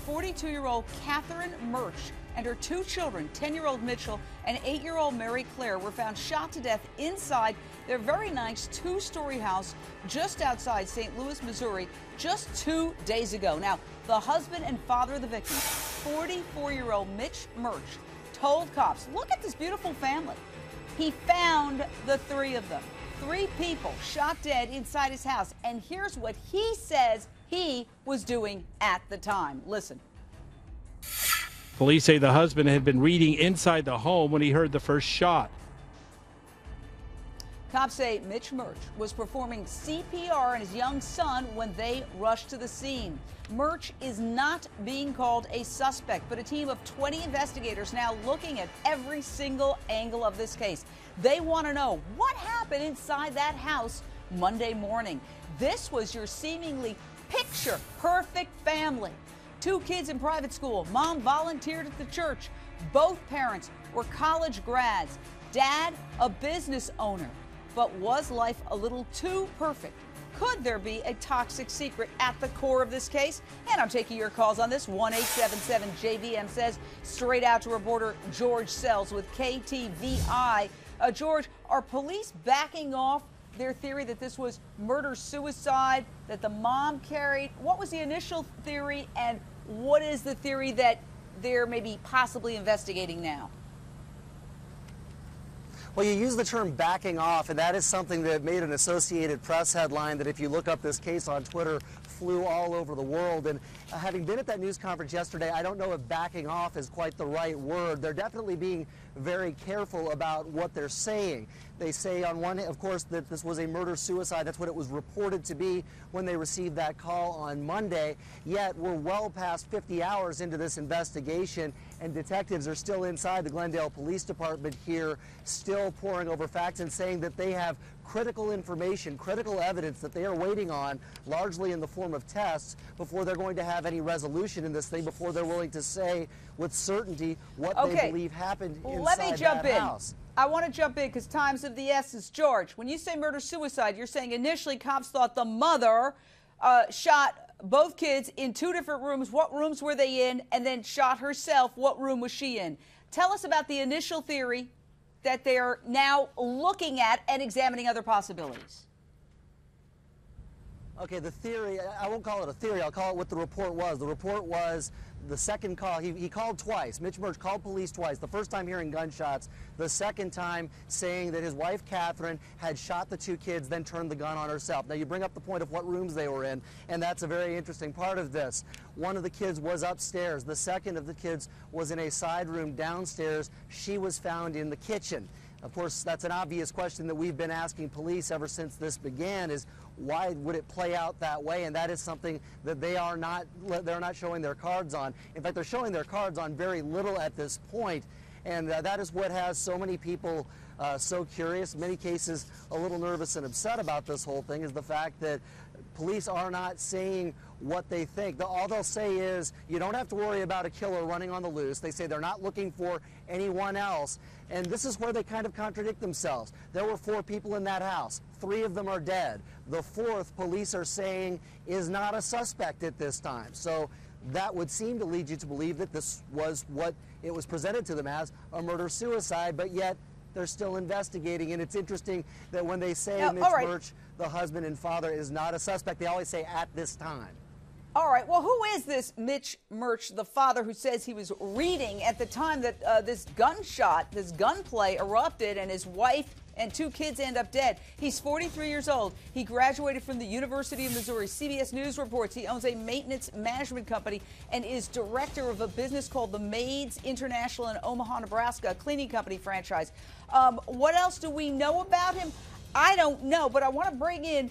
42-year-old Catherine Murch and her two children, 10-year-old Mitchell and 8-year-old Mary Claire, were found shot to death inside their very nice two-story house just outside St. Louis, Missouri, just 2 days ago. Now, the husband and father of the victims, 44-year-old Mitch Murch, told cops, "Look at this beautiful family." He found the three of them. 3 people shot dead inside his house. And here's what he says he was doing at the time. Listen. Police say the husband had been reading inside the home when he heard the first shot. Cops say Mitch Murch was performing CPR on his young son when they rushed to the scene. Murch is not being called a suspect, but a team of 20 investigators now looking at every single angle of this case. They want to know what happened inside that house Monday morning. This was your seemingly picture-perfect family. 2 kids in private school. Mom volunteered at the church. Both parents were college grads. Dad, a business owner. But was life a little too perfect? Could there be a toxic secret at the core of this case? And I'm taking your calls on this. 1-877-JVM says, straight out to reporter George Sells with KTVI. George, are police backing off their theory that this was murder-suicide that the mom carried? What was the initial theory, and what is the theory that they're maybe possibly investigating now? Well, you use the term backing off, and that is something that made an Associated Press headline that, if you look up this case on Twitter, flew all over the world. And having been at that news conference yesterday, I don't know if backing off is quite the right word. They're definitely being very careful about what they're saying. They say on one hand, of course, that this was a murder-suicide. That's what it was reported to be when they received that call on Monday. Yet we're well past 50 hours into this investigation, and detectives are still inside the Glendale Police Department here, still poring over facts and saying that they have critical information, critical evidence that they are waiting on, largely in the form of tests, before they're going to have any resolution in this thing, before they're willing to say with certainty what they believe happened inside that house. I want to jump in because time's of the essence. George, when you say murder-suicide, you're saying initially cops thought the mother shot both kids in 2 different rooms. What rooms were they in? And then shot herself. What room was she in? Tell us about the initial theory that they're now looking at and examining other possibilities. Okay, the theory, I won't call it a theory, I'll call it what the report was. The report was the second call. He called twice. Mitch Murch called police twice. The first time hearing gunshots, the second time saying that his wife, Catherine, had shot the 2 kids, then turned the gun on herself. Now, you bring up the point of what rooms they were in, and that's a very interesting part of this. One of the kids was upstairs. The second of the kids was in a side room downstairs. She was found in the kitchen. Of course, that's an obvious question that we've been asking police ever since this began, is why would it play out that way? And that is something that they're not showing their cards on. In fact, they're showing their cards on very little at this point. And that is what has so many people so curious, in many cases a little nervous and upset about this whole thing, is the fact that police are not saying what they think. All they'll say is, you don't have to worry about a killer running on the loose. They say they're not looking for anyone else. And this is where they kind of contradict themselves. There were 4 people in that house. 3 of them are dead. The 4th, police are saying, is not a suspect at this time. So that would seem to lead you to believe that this was what it was presented to them as, a murder-suicide, but yet they're still investigating. And it's interesting that when they say Mitch Murch, the husband and father, is not a suspect, they always say at this time. All right. Well, who is this Mitch Murch, the father, who says he was reading at the time that this gunplay erupted and his wife and 2 kids end up dead? He's 43 years old. He graduated from the University of Missouri. CBS News reports he owns a maintenance management company and is director of a business called the Maids International in Omaha, Nebraska, a cleaning company franchise. What else do we know about him? I don't know, but I want to bring in